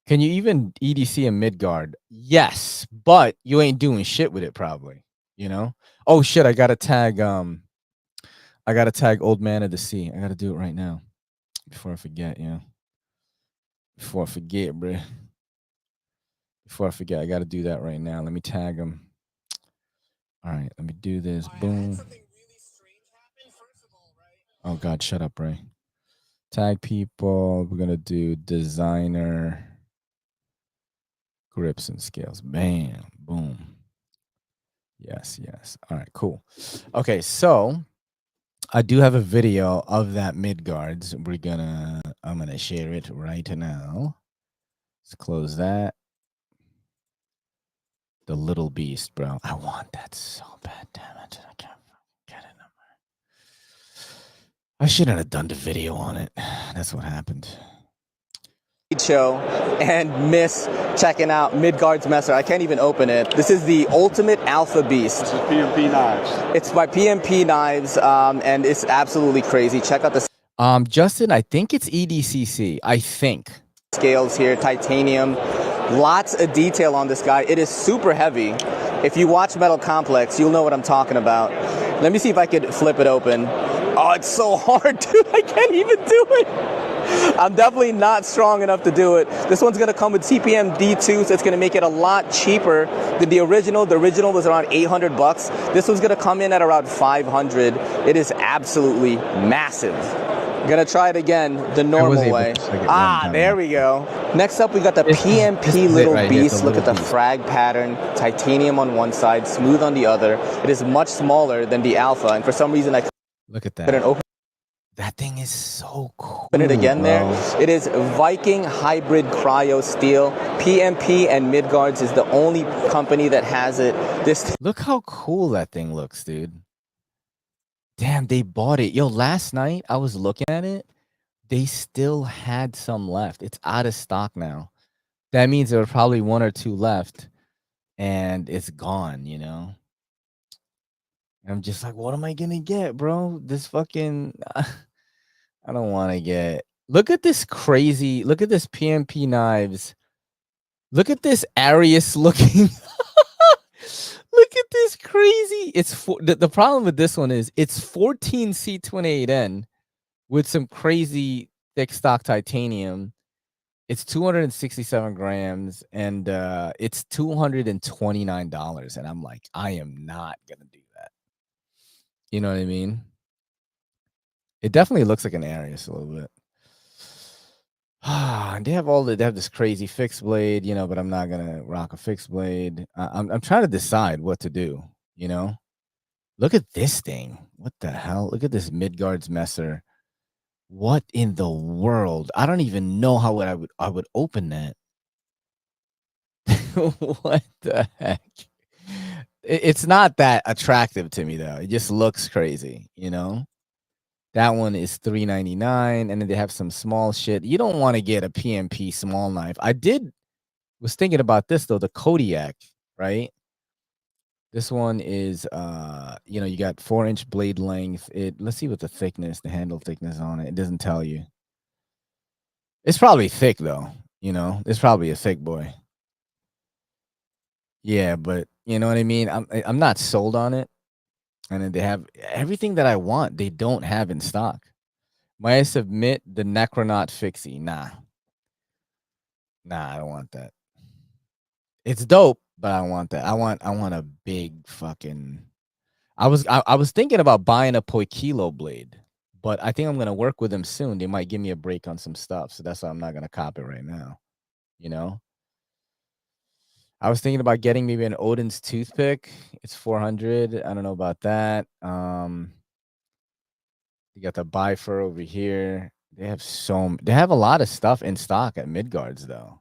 Can you even EDC a Midgard? Yes, but you ain't doing shit with it probably, you know? Oh shit, I gotta tag Old Man of the Sea. I gotta do it right now. Before I forget, you know. Before I forget, bruh. Before I forget, I gotta do that right now. Let me tag him. All right, let me do this. Boom. Oh god, shut up, Ray. Tag people. We're gonna do designer grips and scales. Bam. Boom. Yes, yes. All right, cool. Okay, so I do have a video of that Midgards. I'm gonna share it right now. Let's close that. The little beast, bro. I want that so bad, damn it. I can't get it. I shouldn't have done the video on it. That's what happened. Show and miss checking out Midgard's Messer. I can't even open it. This is the ultimate alpha beast. This is PMP Knives. It's by PMP Knives, and it's absolutely crazy. Check out the Justin, I think it's EDCC. I think. Scales here, titanium. Lots of detail on this guy. It is super heavy. If you watch Metal Complex, you'll know what I'm talking about. Let me see if I could flip it open. Oh, it's so hard, dude. I can't even do it. I'm definitely not strong enough to do it. This one's going to come with CPM D2, so it's going to make it a lot cheaper than the original. The original was around $800. This one's going to come in at around $500. It is absolutely massive. I'm going to try it again the normal way. There we go. Next up, we got the PMP Little Beast. Look at the frag pattern. Titanium on one side, smooth on the other. It is much smaller than the Alpha, and for some reason, I look at that. couldn't open that thing is so cool. it again, bro. there. It is Viking Hybrid Cryo Steel. PMP and Midgards is the only company that has it. Look how cool that thing looks, dude. Damn, they bought it. Yo, last night I was looking at it. They still had some left. It's out of stock now. That means there were probably one or two left, and it's gone, you know? And I'm just like, what am I gonna get, bro? This fucking... I don't want to get... Look at this crazy... Look at this PMP Knives. Look at this Arius looking... Look at this crazy... It's the problem with this one is it's 14 C28N with some crazy thick stock titanium. It's 267 grams, and it's $229. And I'm like, I am not going to do that. You know what I mean? It definitely looks like an Arius a little bit. And they have this crazy fixed blade, you know, but I'm not gonna rock a fixed blade. I'm trying to decide what to do, you know. Look at this thing. What the hell? Look at this Midgard's Messer. What in the world? I don't even know how I would open that. What the heck? It's not that attractive to me though. It just looks crazy, you know. That one is $3.99, and then they have some small shit. You don't want to get a PMP small knife. Was thinking about this though, the Kodiak, right? This one is you know, you got 4-inch blade length. Let's see what the thickness, the handle thickness on it. It doesn't tell you. It's probably thick though, you know. It's probably a thick boy. Yeah, but you know what I mean? I'm not sold on it. And then they have everything that I want, they don't have in stock. Might I submit the Necronaut Fixie? Nah. Nah, I don't want that. It's dope, but I don't want that. I want a big fucking I was thinking about buying a Poikilo blade, but I think I'm gonna work with them soon. They might give me a break on some stuff, so that's why I'm not gonna cop it right now. You know? I was thinking about getting maybe an Odin's toothpick. It's 400. I don't know about that. You got the Bifer over here. They have a lot of stuff in stock at Midgards though.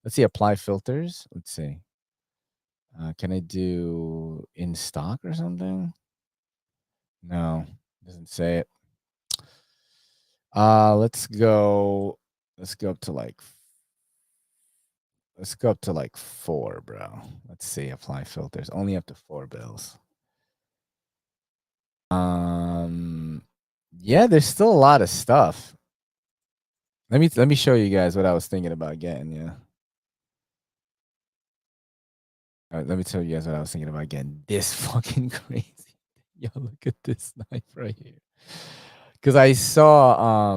Let's see, apply filters. Let's see. Can I do in stock or something? No, doesn't say it. Let's go up to like 4, bro. Let's see, apply filters. Only up to 4 bills. Yeah, there's still a lot of stuff. Let me show you guys what I was thinking about getting, yeah. All right, let me tell you guys what I was thinking about getting. This fucking crazy. Yo, look at this knife right here. Because I saw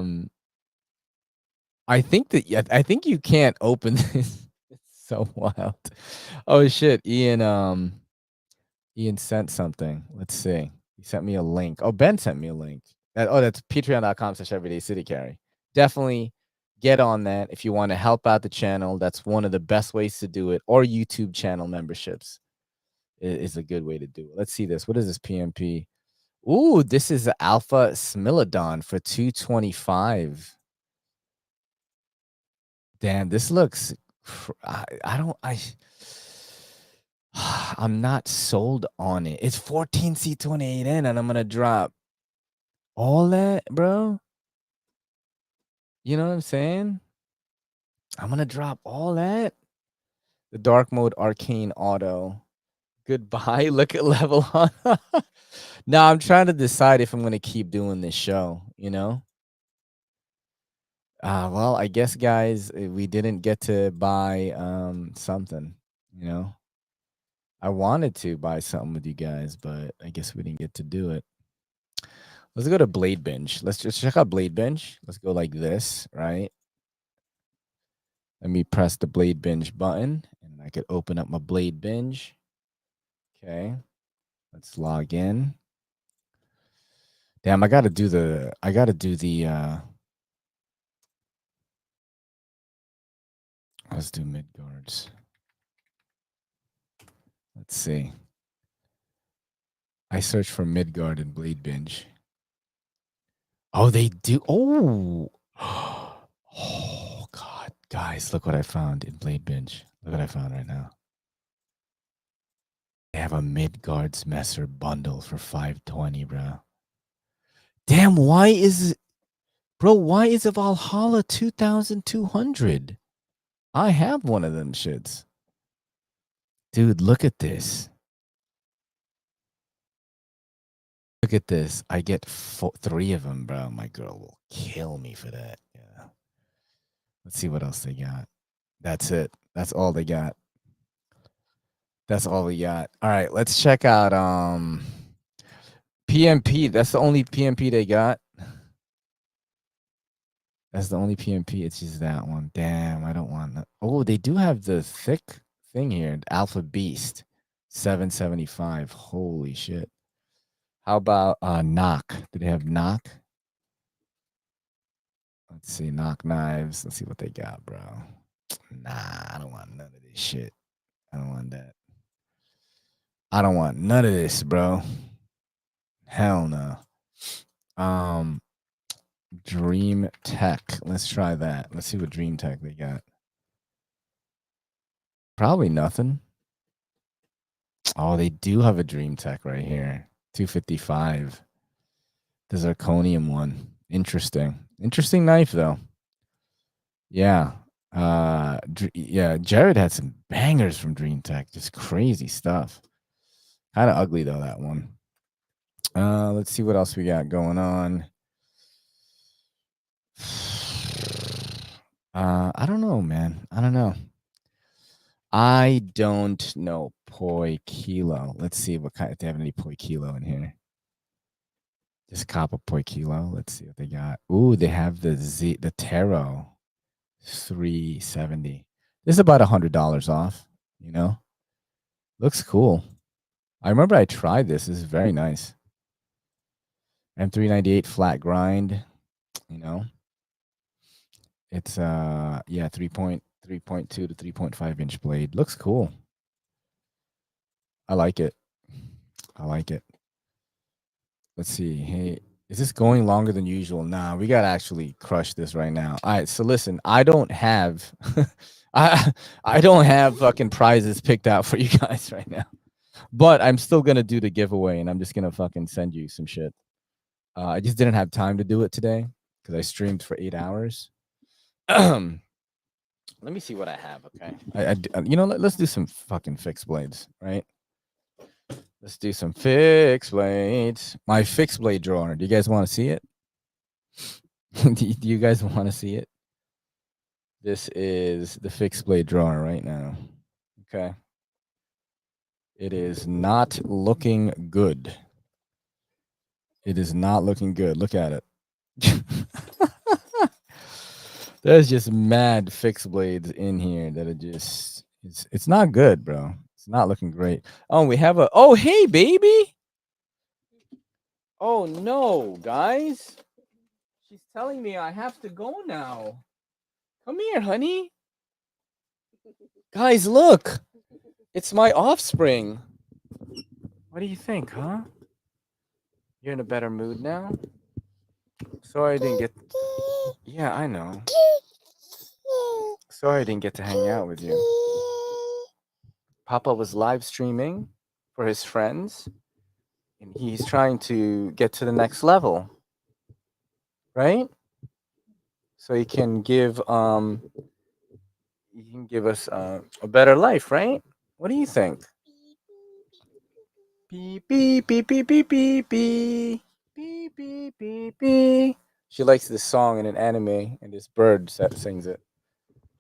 I think you can't open this. It's so wild. Oh shit. Ian sent something. Let's see. He sent me a link. Oh, Ben sent me a link. That's patreon.com/everydaycitycarry. Definitely get on that if you want to help out the channel. That's one of the best ways to do it. Or YouTube channel memberships is a good way to do it. Let's see this. What is this PMP? Ooh, this is the Alpha Smilodon for $225. Damn, this looks. I'm not sold on it. It's 14C28N, and I'm gonna drop all that, bro. You know what I'm saying? I'm gonna drop all that. The dark mode arcane auto. Goodbye. Look at level on. Now I'm trying to decide if I'm gonna keep doing this show, you know. Well, I guess guys, we didn't get to buy something, you know. I wanted to buy something with you guys, but I guess we didn't get to do it. Let's go to Bladebinge. Let's just check out Bladebinge. Let's go like this, right? Let me press the Bladebinge button, and I could open up my Bladebinge. Okay, let's log in. Damn, I gotta do the. Let's do Midgards. Let's see. I search for Midgard and Bladebinge. Oh, they do. Oh, oh God, guys, look what I found in Bladebinge. Look what I found right now. They have a Midgard's Messer bundle for $520, bro. Damn, why is a Valhalla 2,200? I have one of them shits. Dude, look at this. Look at this. I get 3 of them, bro. My girl will kill me for that. Yeah. Let's see what else they got. That's it. That's all they got. That's all we got. All right, let's check out PMP. That's the only PMP they got. That's the only PMP. It's just that one. Damn, I don't want that. Oh, they do have the thick thing here. Alpha Beast, 775. Holy shit. How about knock? Do they have knock? Let's see, Knock Knives. Let's see what they got, bro. Nah, I don't want none of this shit. I don't want that. I don't want none of this, bro. Hell no. Dream Tech. Let's try that. Let's see what Dream Tech they got. Probably nothing. Oh, they do have a Dream Tech right here. 255. The zirconium one. Interesting. Interesting knife though. Yeah. Yeah, Jared had some bangers from Dream Tech. Just crazy stuff. Kind of ugly though, that one. Let's see what else we got going on. I don't know, man. I don't know. I don't know. Poi Kilo. Let's see what kind. If they have any Poi Kilo in here. Just cop a Poi Kilo. Let's see what they got. Ooh, they have the Tarot. 370. This is about $100 off. You know, looks cool. I remember I tried this. This is very nice. M398 flat grind. You know, it's yeah 3.2 to 3.5 inch blade. Looks cool. I like it. I like it. Let's see. Hey, is this going longer than usual? Nah, we gotta actually crush this right now. All right, so listen, I don't have I don't have fucking prizes picked out for you guys right now. But I'm still gonna do the giveaway and I'm just gonna fucking send you some shit. I just didn't have time to do it today because I streamed for 8 hours. Let me see what I have, okay? You know, let's do some fucking fixed blades, right? Let's do some fixed blades. My fixed blade drawer. Do you guys want to see it? Do you guys want to see it? This is the fixed blade drawer right now. Okay. It is not looking good. It is not looking good. Look at it. There's just mad fixed blades in here that are just it's not good, bro. It's not looking great. Oh, we have oh hey baby. Oh no, guys. She's telling me I have to go now. Come here, honey. Guys, look. It's my offspring. What do you think, huh? You're in a better mood now? Sorry I didn't get Yeah, I know. Sorry I didn't get to hang out with you. Papa was live streaming for his friends, and he's trying to get to the next level, right? So he can give us a better life, right? What do you think? Beep beep beep beep beep beep beep beep beep beep beep. She likes this song in an anime, and this bird sings it.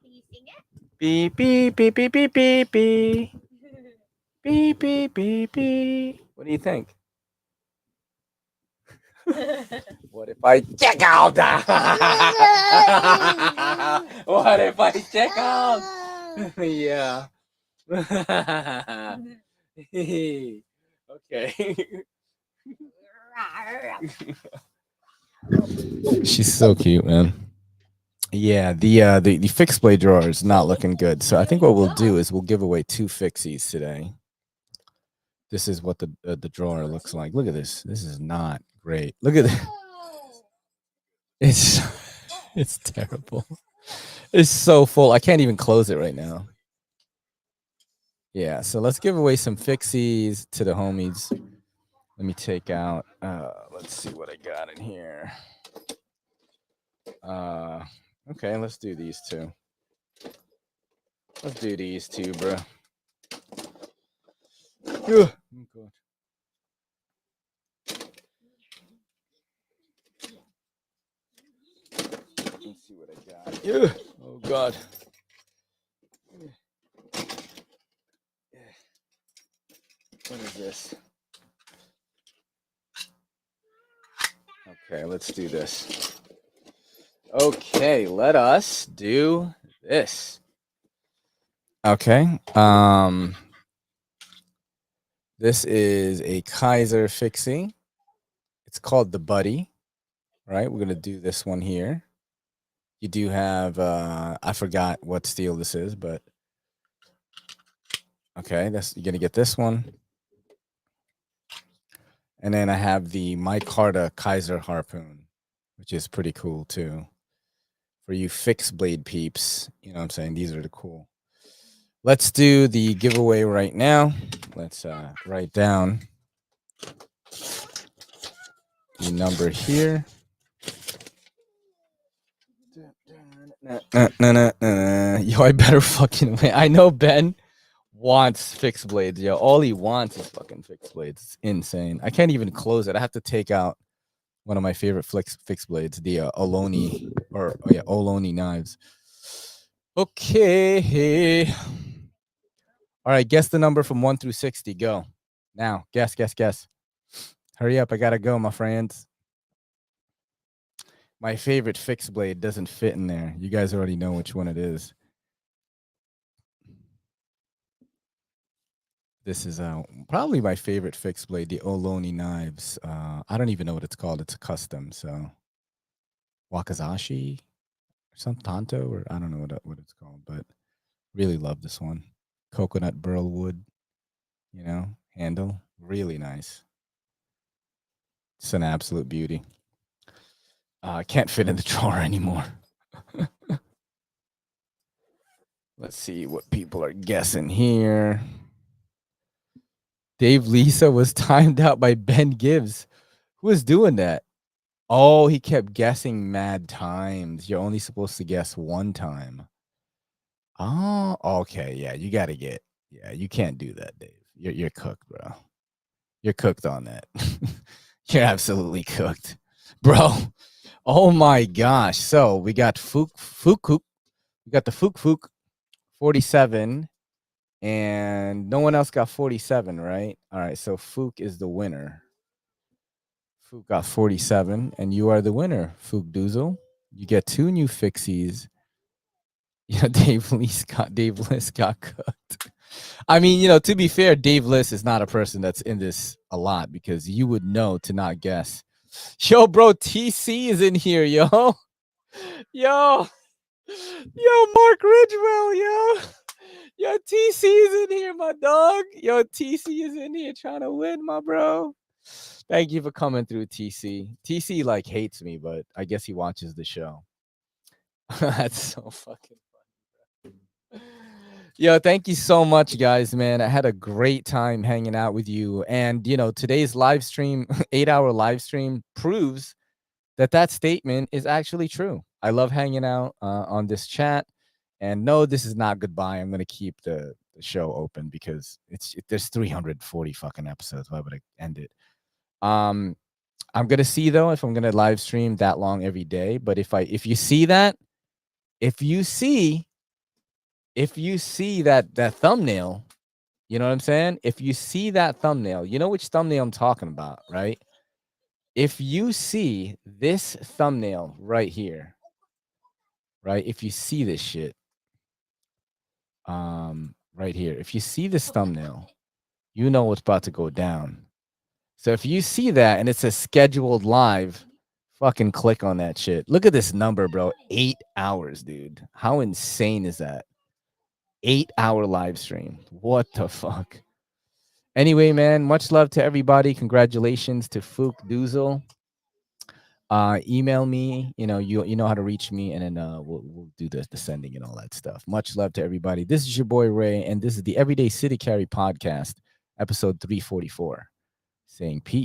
Can you sing it? Beep beep beep beep beep beep beep. Beep, beep, beep, beep. What do you think? What if I check out? What if I check out? Yeah. Okay. She's so cute, man. Yeah, the fixed blade drawer is not looking good. So I think what we'll do is we'll give away 2 fixies today. This is what the drawer looks like. Look at this. This is not great. Look at this. It's terrible. It's so full. I can't even close it right now. Yeah, so let's give away some fixies to the homies. Let me take out let's see what I got in here. Okay, let's do these 2. Let's do these 2, bro. Oh, God. Let's see what I got. Oh God. What is this? Okay, let's do this. Okay, let us do this. Okay. This is a Kizer fixie. It's called the Buddy. Right? We're gonna do this one here. You do have I forgot what steel this is, but okay, you're gonna get this one. And then I have the micarta Kizer harpoon, which is pretty cool too. For you fixed blade peeps, you know what I'm saying? These are the cool. Let's do the giveaway right now. Let's write down the number here. Yo, I better fucking win. I know Ben wants fixed blades. Yo, all he wants is fucking fixed blades. It's insane. I can't even close it. I have to take out one of my favorite fixed blades, the Oloni Oloni knives. Okay. All right, guess the number from 1 through 60. Go. Now, guess. Hurry up, I gotta go, my friends. My favorite fixed blade doesn't fit in there. You guys already know which one it is. This is probably my favorite fixed blade, the Oloni Knives. I don't even know what it's called. It's a custom, so Wakazashi or some Tanto, or I don't know what it's called, but really love this one. Coconut burl wood, you know, handle, really nice. It's an absolute beauty. Can't fit in the drawer anymore. Let's see what people are guessing here. Dave Lisa was timed out by Ben Gibbs. Who was doing that? Oh, he kept guessing mad times. You're only supposed to guess one time. Oh, okay. Yeah, you got to get. Yeah, you can't do that, Dave. You're cooked, bro. You're cooked on that. You're absolutely cooked, bro. Oh my gosh. So we got Fook. We got the Fook 47, and no one else got 47, right? All right. So Fook is the winner. Fook got 47, and you are the winner, Fook Doozle. You get 2 new fixies. Yeah, Dave Liss got cooked. I mean, you know, to be fair, Dave Liss is not a person that's in this a lot because you would know to not guess. Yo, bro, TC is in here, yo. Yo, Mark Ridgewell, yo. Yo, TC is in here, my dog. Yo, TC is in here trying to win, my bro. Thank you for coming through, TC. TC, like, hates me, but I guess he watches the show. That's so fucking funny. Yo, thank you so much, guys, man. I had a great time hanging out with you. And, you know, today's live stream, 8-hour live stream, proves that statement is actually true. I love hanging out on this chat. And no, this is not goodbye. I'm going to keep the show open because there's 340 fucking episodes. Why would I end it? I'm going to see, though, if I'm going to live stream that long every day. But if you see that thumbnail, you know what I'm saying? If you see that thumbnail, you know which thumbnail I'm talking about, right? If you see this thumbnail right here, right? If you see this shit, right here, if you see this thumbnail, you know what's about to go down. So if you see that and it's a scheduled live, fucking click on that shit. Look at this number, bro. 8 hours, dude. How insane is that? 8-hour live stream. What the fuck? Anyway, man, much love to everybody. Congratulations to Fook Doozle. Email me, you know how to reach me, and then we'll do the sending and all that stuff. Much love to everybody. This is your boy Ray, and this is the Everyday City Carry podcast, episode 344. Saying peace.